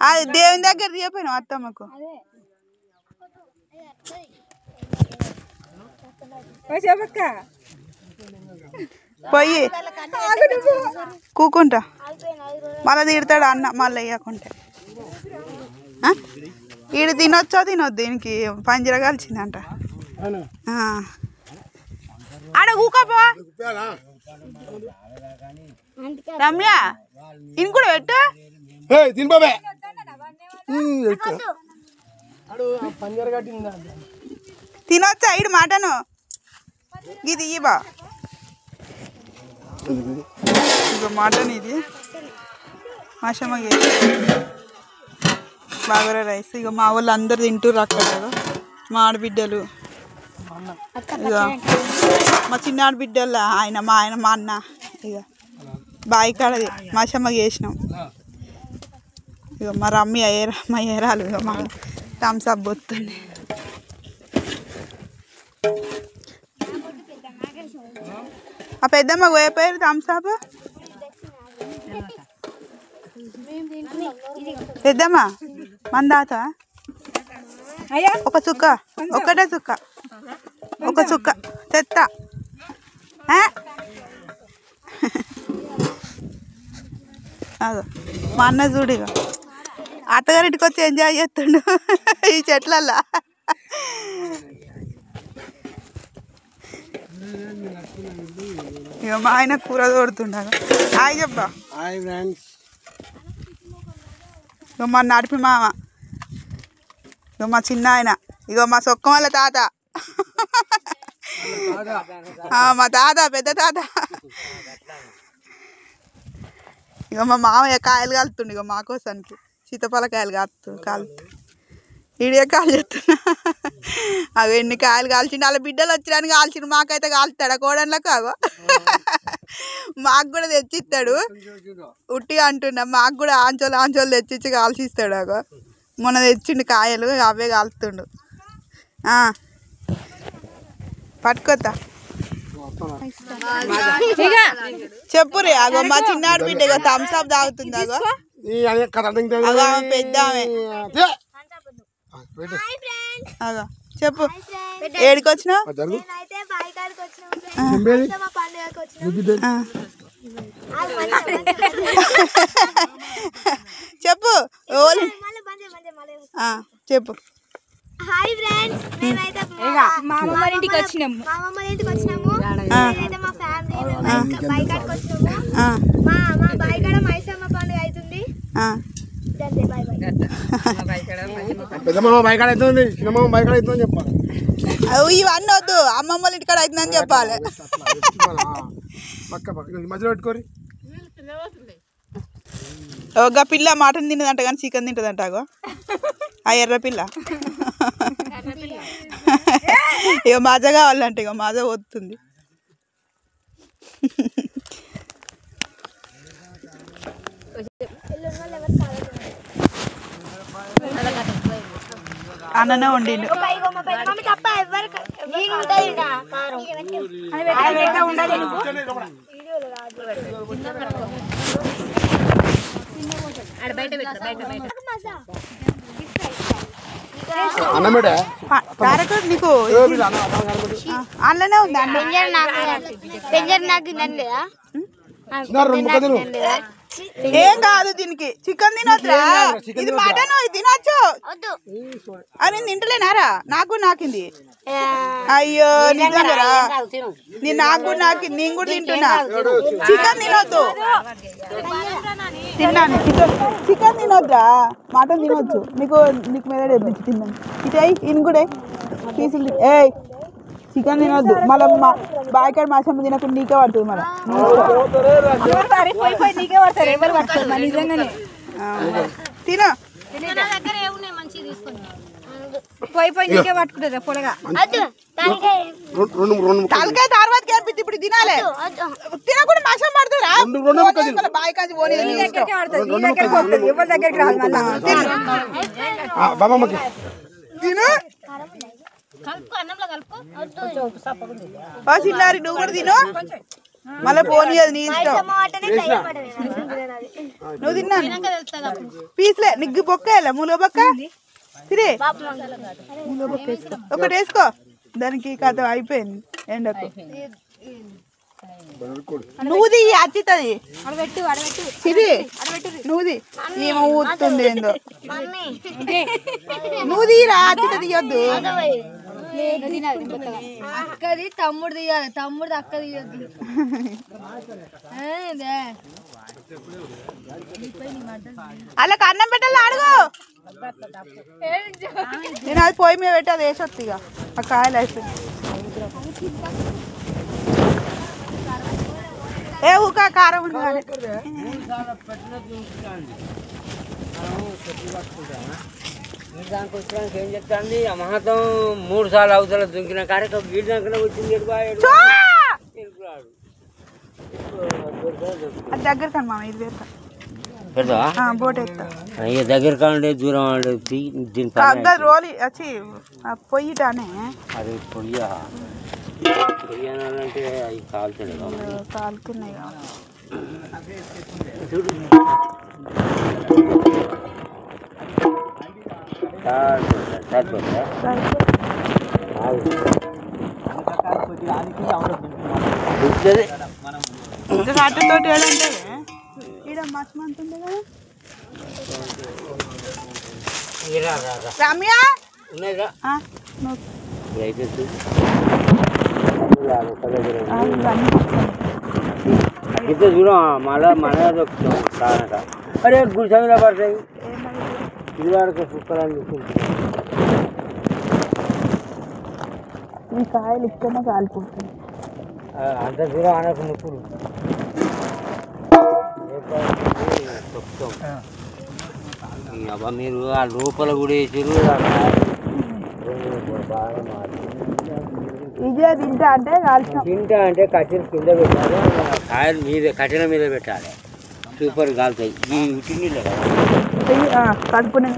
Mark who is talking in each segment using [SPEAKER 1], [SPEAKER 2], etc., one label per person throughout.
[SPEAKER 1] అది దేవుని దగ్గర చెప్పాను అత్తమ్మకు పోయి కూకుంటా మళ్ళీ తిడతాడు అన్న మళ్ళీ వేయకుంటే ఈడు తినొచ్చో తినొద్దు దీనికి పంజర కలిసిందంట ఆడ కూకపో రమ్య ఇన్ కూడా పెట్టు తినొచ్చా ఇడు మటను ఇది ఇవా ఇక మటన్ ఇది మషమ్మకి బాగా రైస్ ఇక మా వాళ్ళు అందరు తింటూరు అక్కడ మా ఆడబిడ్డలు ఇక మా చిన్న ఆడబిడ్డలు ఆయన మా అన్న ఇక బావి కాడది మషమ్మకి చేసినాం ఇక మా రమ్మి మా ఏరాలు ఇక మా థమ్స్ అప్ పోతుంది ఆ పెద్దమ్మ పోయిపోయారు థమ్స్ అప్ పెద్దమ్మ మందాత ఒక చుక్క ఒకటే చుక్క ఒక చుక్క తెత్త మా అన్న చూడిగా అత్తగారింటికి వచ్చి ఎంజాయ్ చేస్తుండు ఈ చెట్లల్లా ఇక మా ఆయన కూర తోడుతుండగా హాయ్ చెప్పా ఇక మా నడిపి మామ ఇక మా చిన్న ఆయన ఇక మా సొక్క వాళ్ళ తాత మా తాత పెద్ద తాత ఇక మా మామయ్య కాయలు కాలుతుండు ఇక మా కోసానికి సీతఫలకాయలు కాలు ఇడియే కాలు చేస్తున్నా అవి ఎన్ని కాయలు కాల్చిండు వాళ్ళ బిడ్డలు వచ్చినానికి కాల్చిండు మాకైతే కాలుతాడు కోడన్లకు అగో మాకు కూడా తెచ్చిస్తాడు ఉట్టిగా అంటున్నా మాకు కూడా ఆంచోలు తెచ్చిచ్చి కాల్చిస్తాడు అగో మొన్న తెచ్చిండు కాయలు అవే కాలుతుండు పట్టుకోతా చెప్పురే అగో మా చిన్నాడు బిడ్డ ఇక థమ్స్ అప్ తాగుతుంది అగో అగో పెద్ద అగో చెప్పు ఏడికి వచ్చినావు చెప్పు చెప్పు
[SPEAKER 2] హాయ్ ఫ్రెండ్స్ మేమైతే మా అమ్మమ్మ ఇంటికి వచ్చినాము మేమైతే మా ఫ్యామిలీ బైక్ ఆడికి వచ్చినాము మా బైక్ ఆడ మైసమ్మ పండుగ అవుతుంది
[SPEAKER 1] ఇవన్నీ వద్దు అమ్మమ్మ ఇంటికాడ అవుతుందని చెప్పాలి ఒక పిల్ల మటన్ తిన్నదంట కానీ చికెన్ తింటదంట అగో ఆ ఎర్ర పిల్ల ఇక మజా కావాలంటే ఇక మజా వస్తుంది అన్ననే వండిండు నీకు అందులోనే ఉంది ఏం కాదు దీనికి చికెన్ తినొద్దురా ఇది మటన్ తినొచ్చు అని తింటలేనారా నాకు నాకింది అయ్యో నిజంగా నాకు నేను కూడా తింటున్నా చికెన్ తినొద్దు తిన్నాను చికెన్ తినొద్దురా మటన్ తినొచ్చు నీకు మీద తెప్పించి తిన్నాను ఇటు ఇన్ కూడా పీసులు చికెన్ తినొద్దు మళ్ళీ బాయికాడ మాసమ్మ తినకుండా నీకే పడుతుంది మళ్ళీ నీకే పడతారు ఎవరు పడతారు నిజంగానే తిన పోయి నీకే పట్టుకుంటుంది పొలగా తలకాయ తర్వాత కనిపిస్తుంది ఇప్పుడు తినాలి తినకుండా మాసం పడుతుందా బాయికాంచి పోనీ ఎవరి దగ్గరికి రాదు తిను చిన్నారి నువ్వు కూడా తిను మళ్ళీ పోనీ అది నీ ఇష్టం. నువ్వు తిన్నాను పీస్లే నిగ్గు బొక్క వేయాల మూలుగ బొక్క తిరే మూలుగ బొక్క వేసుకో ఒకటి వేసుకో దానికి కథ అయిపోయింది ఎండకు. నువ్వుది అచ్చితది సిరి నువ్వుది ఏమో ఊతుంది ఏందో నువ్వుది రా అచ్చిత తీయొద్దు.
[SPEAKER 2] అక్కది తమ్ముడు తీయాలి తమ్ముడు అక్క తీయొద్దు.
[SPEAKER 1] అలా అన్నం పెట్టాలి అడుగు నేను అది పొయ్యి మీద పెట్టి అది వేసొచ్చు ఇక ఆ కాయలు వేస్తుంది. ఏ ఊక కారం ఉంది కానీ
[SPEAKER 3] దానికి వచ్చడానికి ఏం చెప్తాంది ఆ మహత్వం 3 సార్లు అవతల దుంకిన కార్యక్రమం వీడి దాకా వచ్చింది
[SPEAKER 1] దగ్గర కను మామ ఇది
[SPEAKER 3] పెడతా
[SPEAKER 1] బోట్ ఎత్తా
[SPEAKER 3] ఇక దగ్గర కాండే దూరం దీని
[SPEAKER 1] రోలి వచ్చి పొయ్యిటానే
[SPEAKER 3] అది పొయ్యా పొయ్యాలంటే అవి కాలుతున్నాయి
[SPEAKER 1] కాలుతున్నాయి
[SPEAKER 3] చూడు
[SPEAKER 1] తోటి ఏడంటే ఈడ మస్తు మంత్ ఉంది కదా రమ్య
[SPEAKER 3] ఉన్నాయిరా ఇంత దూరం మళ్ళా కానట అరే గుడిసె మీద పడతాయి ఇది వరకు కుక్కలని చూసుకుంటుంది.
[SPEAKER 1] ఈ కాయలు ఇక్కడనే కాలిపోతుంది
[SPEAKER 3] అంత దూరం అనకు ముక్కుడు అబ్బా మీరు ఆ లోపల కూడా వేసారు
[SPEAKER 1] ఇదే తింటా అంటే కాల్చిన
[SPEAKER 3] తింటా అంటే కట్టెల కింద పెట్టాలి కాయలు మీద కట్టెల మీద పెట్టాలి సూపర్ కాలుతాయి ఈ ఉట్టి నీళ్ళు
[SPEAKER 1] కడుపునే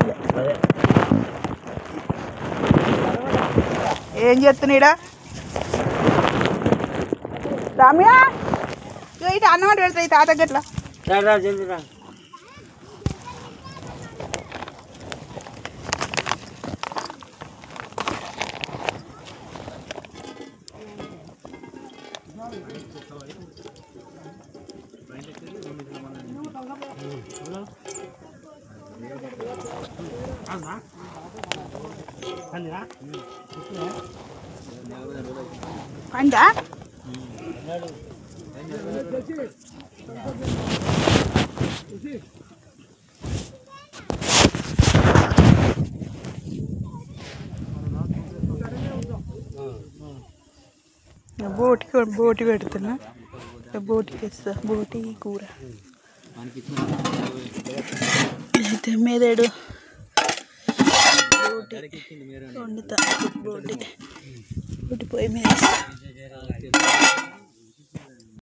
[SPEAKER 1] ఏం చేస్తున్నాడా రమ్య ఇటు అన్నమాట పెడతాయి తాత గట్లా
[SPEAKER 3] రా జల్దీ రా
[SPEAKER 1] పండా బోటి పెడుతున్నా బోటికి వేస్తా బోటి కూర అయితే మేదేడు బోటి వండుతా బోటి పొయ్యి మీద